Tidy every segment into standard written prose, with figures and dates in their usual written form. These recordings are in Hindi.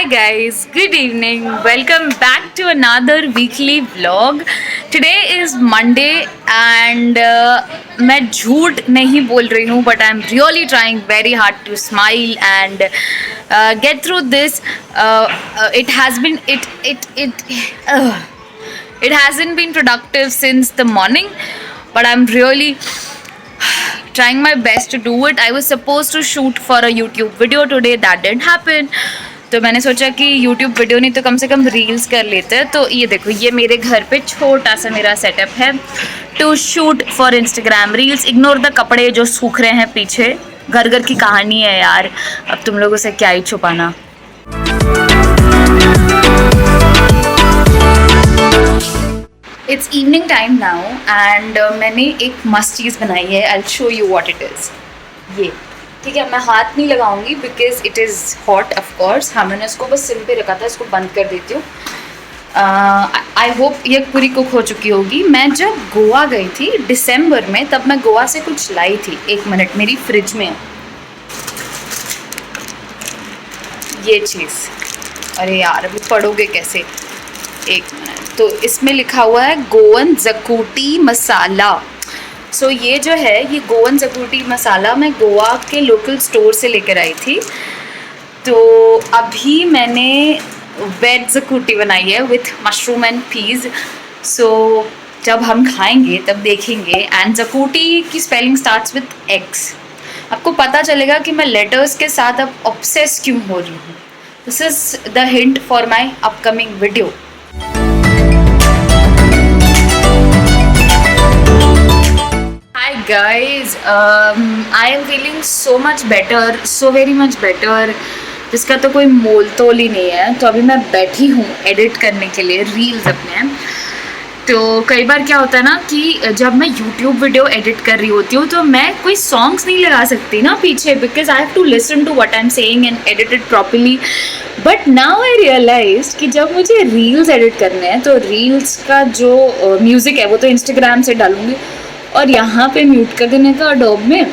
guys, good evening. Welcome back to another weekly vlog. Today is Monday and मैं झूठ नहीं बोल रही हूँ but I'm really trying very hard to smile and get through this. It has been it hasn't been productive since the morning, but I'm really trying my best to do it. I was supposed to shoot for a YouTube video today, that didn't happen. तो मैंने सोचा कि YouTube वीडियो नहीं तो कम से कम रील्स कर लेते हैं. तो ये देखो, ये मेरे घर पे छोटा सा मेरा सेटअप है to shoot for Instagram reels. Ignore the कपड़े जो सूख रहे हैं पीछे. घर घर की कहानी है यार, अब तुम लोगों से क्या ही छुपाना. It's evening time now and मैंने एक मस्त चीज़ बनाई है. I will show you what it is. ये ठीक है, मैं हाथ नहीं लगाऊंगी because it is hot of course. हाँ, मैंने इसको बस सिम पे रखा था, इसको बंद कर देती हूँ. आई होप ये पूरी कुक हो चुकी होगी. मैं जब गोवा गई थी दिसंबर में, तब मैं गोवा से कुछ लाई थी. एक मिनट, मेरी फ्रिज में ये चीज़. अरे यार, अभी पढ़ोगे कैसे? एक मिनट. तो इसमें लिखा हुआ है गोवन जकूटी मसाला. सो ये जो है, ये गोवन जकूटी मसाला मैं गोवा के लोकल स्टोर से लेकर आई थी. तो अभी मैंने वेज जकूटी बनाई है विथ मशरूम एंड पीज़. सो जब हम खाएंगे तब देखेंगे. एंड जकूटी की स्पेलिंग स्टार्ट्स विथ एक्स. आपको पता चलेगा कि मैं लेटर्स के साथ अब ऑब्सेस क्यों हो रही हूँ. This is the hint for my upcoming video. Hi guys, I am feeling so much better, so very much better, जिसका तो कोई मोल तोल ही नहीं है. तो अभी मैं बैठी हूँ एडिट करने के लिए रील्स अपने. तो कई बार क्या होता है ना कि जब मैं YouTube वीडियो एडिट कर रही होती हूँ तो मैं कोई सॉन्ग्स नहीं लगा सकती ना पीछे, because I have to listen to what I am saying and edit it properly. But now I realise कि जब मुझे रील्स एडिट करने हैं तो रील्स का जो म्यूज़िक है वो तो इंस्टाग्राम से डालूँगी, और यहाँ पे म्यूट कर देने का अडोब में.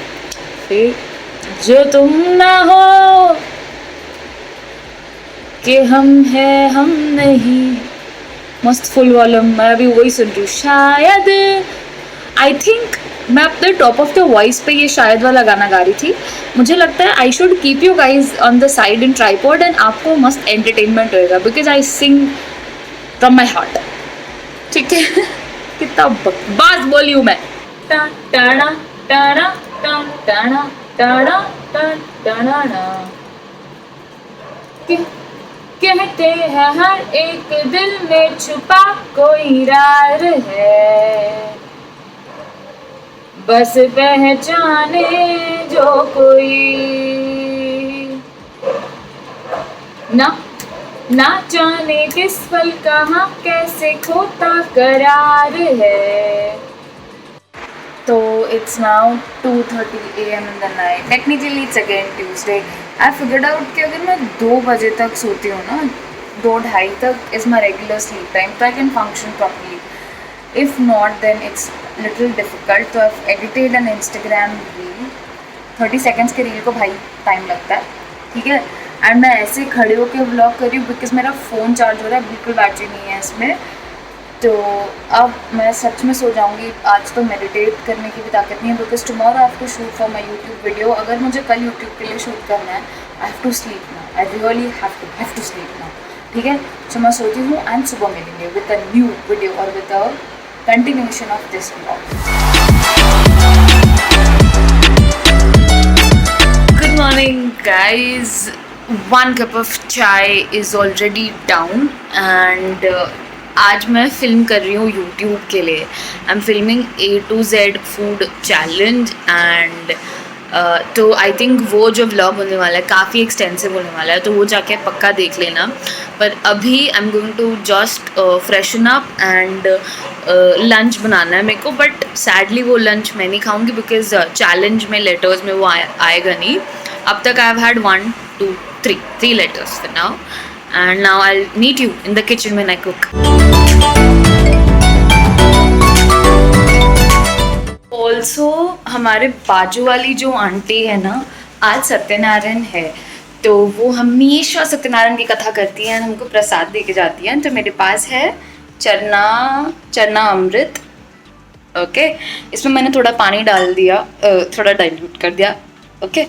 जो तुम ना हो कि हम है हम नहीं, मस्त फुल वॉल्यूम. मैं अभी वही सुन रही हूँ. शायद आई थिंक मैं अपने टॉप ऑफ द वॉइस पे ये शायद वाला गाना गा रही थी. मुझे लगता है I should keep you guys on the side in tripod and आपको मस्त एंटरटेनमेंट होएगा because I sing from my heart. ठीक है. कितना बकवास बोली हूँ मैं. Tada tada tada tada tada. कहते हैं हर एक दिल में छुपा कोई राज है, बस पहचाने जो कोई ना जाने किस पल कहाँ कैसे खोता करार है. तो it's now 2:30 AM in the night. Technically it's again Tuesday. I figured out कि अगर मैं 2 बजे तक सोती हूँ ना, 2-2:30 तक is my regular sleep time, तो I can function properly. If not, then it's little difficult. तो I've edited an Instagram reel. 30 seconds के रील को भाई टाइम लगता है, ठीक है. एंड मैं ऐसे खड़े होकर व्लॉग कर रही हूँ बिकॉज मेरा फ़ोन चार्ज हो रहा है, बिल्कुल बैटरी नहीं है इसमें. तो अब मैं सच में सो जाऊँगी. आज तो मेडिटेट करने की भी ताकत नहीं है because tomorrow I have to shoot for my YouTube video. अगर मुझे कल यूट्यूब के लिए शूट करना है, I have to sleep now. I really have to sleep now. ठीक है. तो मैं सोती हूँ एंड सुबह मिलेंगे विद अ न्यू वीडियो और with a continuation of this vlog. Good morning guys. 1 cup of chai is already down and आज मैं फिल्म कर रही हूँ YouTube के लिए. I am filming A to Z food challenge and तो आई थिंक वो जो व्लॉग होने वाला है काफ़ी एक्सटेंसिव होने वाला है, तो वो जाके पक्का देख लेना. पर अभी I am going to just freshen up and lunch बनाना है मेरे को. बट सैडली वो लंच मैं नहीं खाऊंगी बिकॉज चैलेंज में लेटर्स में वो आएगा नहीं. अब तक I have had 1 2 3 letters for now. And now I'll meet you in the kitchen when I cook. Also हमारे बाजू वाली जो आंटी है ना, आज सत्यनारायण है तो वो हमेशा सत्यनारायण की कथा करती हैं, हमको प्रसाद दे के जाती हैं। तो मेरे पास है चरना अमृत। ओके, इसमें मैंने थोड़ा पानी डाल दिया, थोड़ा डाइल्यूट कर दिया। ओके,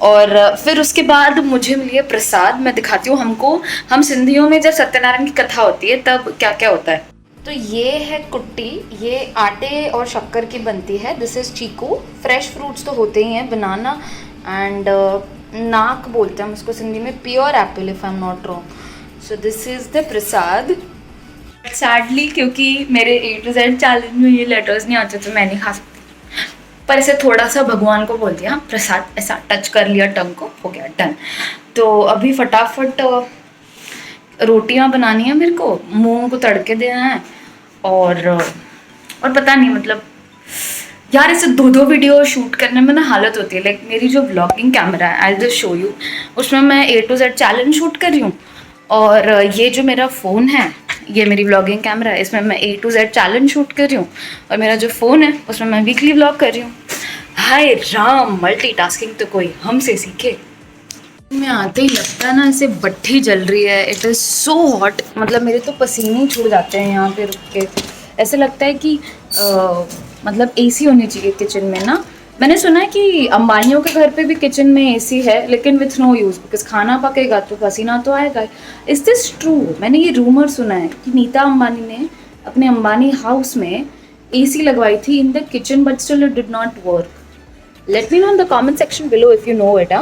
और फिर उसके बाद मुझे मिली है प्रसाद। मैं दिखाती हूँ हमको, हम सिंधियों में जब सत्यनारायण की कथा होती है तब क्या क्या होता है। तो ये है कुट्टी, ये आटे और शक्कर की बनती है। This is chikoo. Fresh fruits तो होते ही हैं, बनाना एंड नाक बोलते हैं हम उसको सिंधी में, pure Apple if I am not wrong. So this is the Prasad. Sadly क्योंकि मेरे A to Z चैलेंज में ये लेटर्स नहीं आते तो मैं नहीं खा सकती, पर इसे थोड़ा सा भगवान को बोल दिया, प्रसाद ऐसा टच कर लिया टंग को, हो गया डन। तो अभी फटाफट रोटियां बनानी है मेरे को, मूंग को तड़के देना है, और पता नहीं मतलब यार इसे दो वीडियो शूट करने में ना हालत होती है। लाइक मेरी जो व्लॉगिंग कैमरा है, आई जस्ट शो यू, उसमें मैं A to Z challenge shoot कर रही हूँ, और ये जो मेरा फ़ोन है, ये मेरी व्लॉगिंग कैमरा है, इसमें मैं A to Z challenge shoot कर रही हूँ, और मेरा जो फ़ोन है उसमें मैं वीकली व्लॉग कर रही हूँ। हाय राम, मल्टीटास्किंग तो कोई हमसे सीखे। में आते ही लगता है ना ऐसे भट्ठी जल रही है। इट इज़ सो हॉट, मतलब मेरे तो पसीने छूट जाते हैं यहाँ पे रुक के। ऐसे लगता है कि मतलब AC होनी चाहिए किचन में ना। मैंने सुना है कि अंबानियों के घर पे भी किचन में AC है, लेकिन विथ नो यूज़, बिकॉज खाना पकेगा तो पसीना तो आएगा। Is this true? मैंने ये रूमर सुना है कि नीता अंबानी ने अपने अंबानी हाउस में AC लगवाई थी in the kitchen, but still it did not work. Let me know in the comment section below if you know it.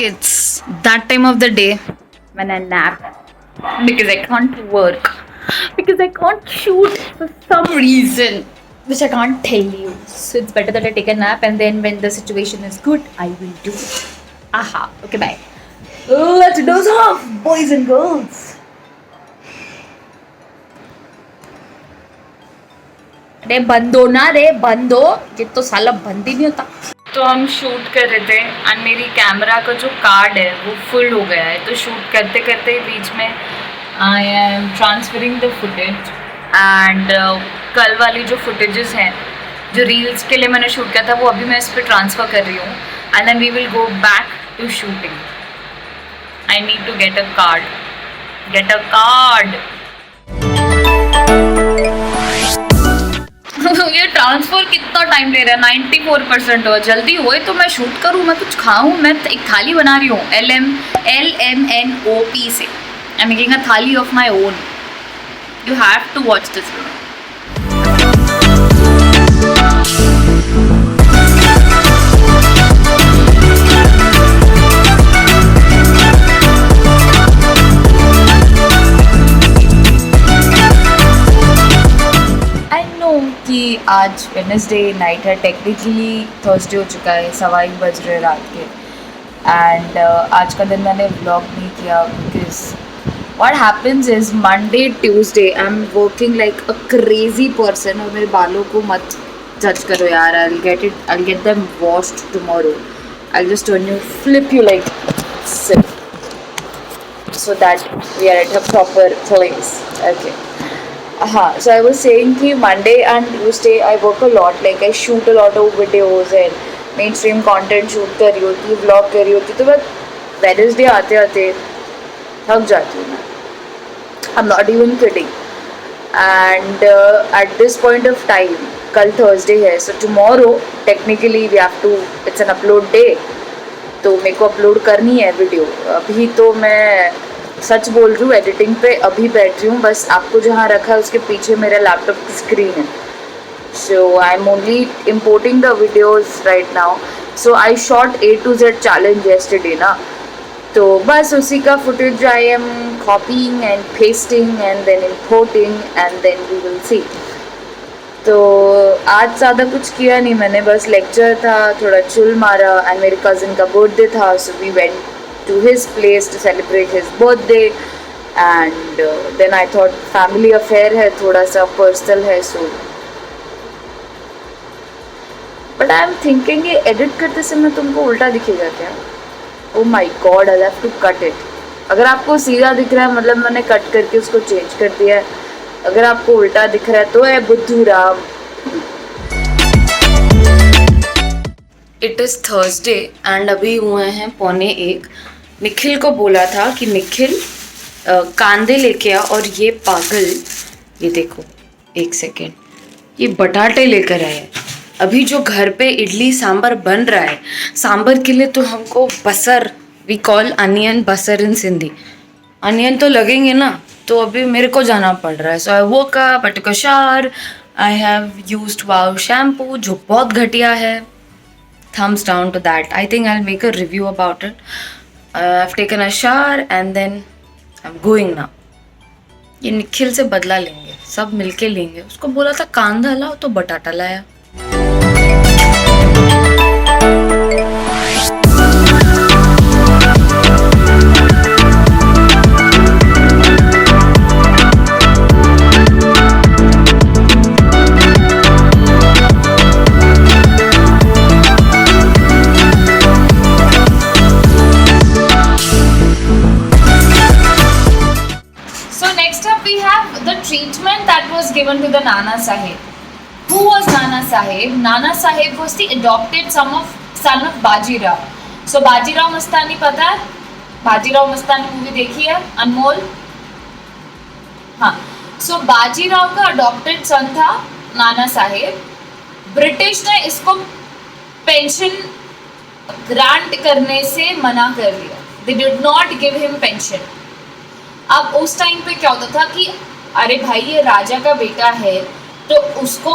It's that time of the day when I nap because I can't work, because I can't shoot for some reason which I can't tell you. So it's better that I take a nap, and then when the situation is good, I will do it. Aha. Okay, bye. Let's doze off, boys and girls. अरे बंदो ना रे बंदो, ये तो साला बंद ही नहीं होता। तो हम शूट कर रहे थे एंड मेरी कैमरा का जो कार्ड है वो फुल हो गया है, तो शूट करते करते बीच में I am transferring the footage, and कल वाली जो फुटेजेस हैं जो रील्स के लिए मैंने शूट किया था वो अभी मैं इस पर ट्रांसफ़र कर रही हूँ, and then we will go back to shooting. I need to get a card. ये ट्रांसफर कितना टाइम ले रहा है? 94% हो, जल्दी होए तो मैं शूट करूँ, मैं कुछ खाऊँ। मैं एक थाली बना रही हूँ LMNOP से। I am making a thali of my own. You have to watch this video. कि आज वेडनेसडे नाइट है, टेक्निकली थर्सडे हो चुका है, 1:15 बज रहे रात के, एंड आज का दिन मैंने व्लॉग नहीं किया because what happens is Monday Tuesday I am working like a crazy person. और मेरे बालों को मत जज करो यार, I get them washed tomorrow. I just turn you, flip you like so that we are at a proper place. Okay. So I was saying कि Monday and Tuesday I work a lot, like I shoot a lot of videos and mainstream content shoot कर रही होती, vlog कर रही होती, तो मैं Wednesday आते आते थक जाती हूँ मैं। I'm not even kidding. And at this point of time, कल Thursday है, so tomorrow technically we have to, it's an upload day, तो मेरे को अपलोड करनी है वीडियो। अभी तो मैं सच बोल रही हूँ, एडिटिंग पे अभी बैठ रही हूँ, बस आपको जहाँ रखा है उसके पीछे मेरा लैपटॉप की स्क्रीन है। So I am only importing the videos right now. So I shot A to Z challenge yesterday ना, तो बस उसी का footage I am copying and pasting and then importing and then we will see. तो आज ज़्यादा कुछ किया नहीं मैंने, बस लेक्चर था, थोड़ा चिल मारा, एंड मेरे कज़न का बर्थडे था, so we went to his place to celebrate his birthday, and then I thought family affair है, थोड़ा सा personal है, so but I am thinking ये edit करते समय तुमको उल्टा दिखेगा क्या? Oh my God, I have to cut it. अगर आपको सीधा दिख रहा है मतलब मैंने कट करके उसको चेंज कर दिया है, अगर आपको उल्टा दिख रहा है तो है बुद्धू Ram. It is Thursday and अभी हुए हैं 12:45। निखिल को बोला था कि निखिल कांदे लेके आ, और ये पागल, ये देखो एक सेकेंड, ये बटाटे लेकर आए। अभी जो घर पे इडली सांभर बन रहा है, सांभर के लिए तो हमको बसर, वी कॉल अनियन बसर इन सिंधी, अनियन तो लगेंगे ना, तो अभी मेरे को जाना पड़ रहा है। So I woke up, I took a shower, I have used wow shampoo जो बहुत घटिया है, thumbs down to that. I think I'll make a review about it. I've taken a shower and then I'm going now. ये निखिल से बदला लेंगे, सब मिलके लेंगे। उसको बोला था कांदा लाओ तो बटाटा लाया। Treatment that was given to the Nana Sahib. Who was Nana Sahib? Nana Sahib was the adopted son of Bajirao. So Bajirao Mastani पता है? Bajirao Mastani मूवी देखी है? अनमोल? हाँ. So बाजीराव का adopted son था नाना साहेब। ब्रिटिश ने इसको पेंशन ग्रांट करने से मना कर दिया। They did not give him pension. अब उस टाइम पे क्या होता था कि अरे भाई ये राजा का बेटा है तो उसको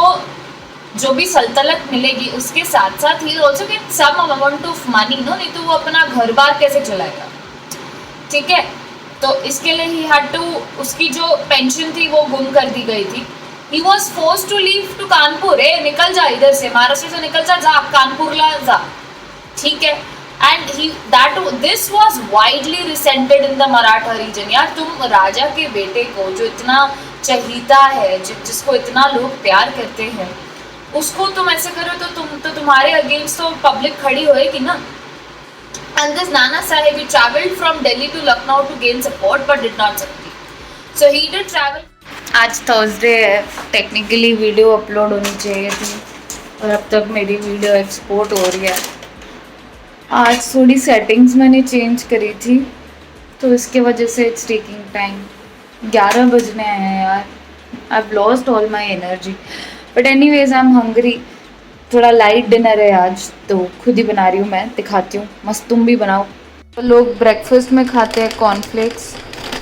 जो भी सल्तनत मिलेगी उसके साथ साथ ही also get some amount of money, no, नहीं तो वो अपना घर बार कैसे चलाएगा, ठीक है। तो इसके लिए ही हैड टू, उसकी जो पेंशन थी वो गुम कर दी गई थी। He was forced to leave to Kanpur, निकल जा इधर से, महाराष्ट्र से निकल जा कानपुर ला जा, ठीक है। And this was widely resented in the Maratha region. यार तुम राजा के बेटे को जो इतना चहीता है, जिसको इतना लोग प्यार करते हैं, उसको तुम ऐसे करो तो तुम्हारे अगेंस्ट तो पब्लिक खड़ी होएगी ना। And this Nana Sahib, he traveled from Delhi to Lucknow to gain support but did not succeed. So he did travel. आज थर्सडे है, टेक्निकली वीडियो अपलोड होनी चाहिए थी और अब तक मेरी वीडियो एक्सपोर्ट हो रही है। आज थोड़ी सेटिंग्स मैंने चेंज करी थी तो इसके वजह से इट्स टेकिंग टाइम। 11 बजने हैं यार, I have lost all my energy, but anyways I am hungry. थोड़ा लाइट डिनर है आज तो खुद ही बना रही हूँ मैं, दिखाती हूँ, मस्त तुम भी बनाओ। तो लोग ब्रेकफास्ट में खाते हैं कॉर्नफ्लेक्स,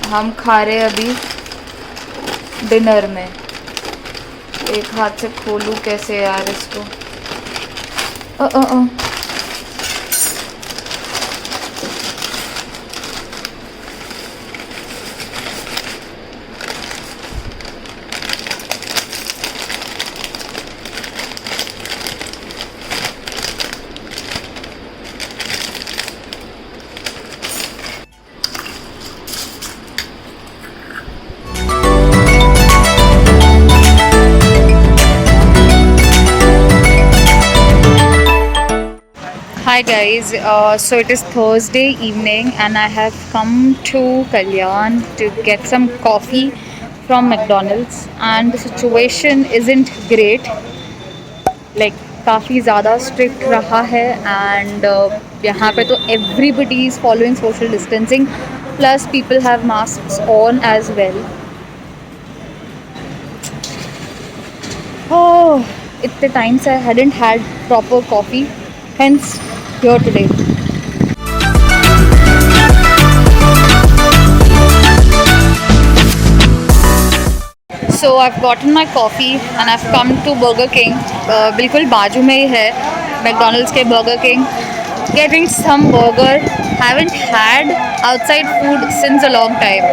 हम खा रहे हैं अभी डिनर में। एक हाथ से खोलूँ कैसे यार इसको, Hi guys, so it is Thursday evening and I have come to Kalyan to get some coffee from McDonald's and the situation isn't great, like काफ़ी ज़्यादा strict रहा है and यहाँ पे तो everybody is following social distancing plus people have masks on as well. Oh, इतने टाइम से I hadn't had proper coffee, hence here today. So I've gotten my coffee and I've come to Burger King. बिल्कुल बाजू में ही है McDonald's के Burger King. Getting some burger. Haven't had outside food since a long time.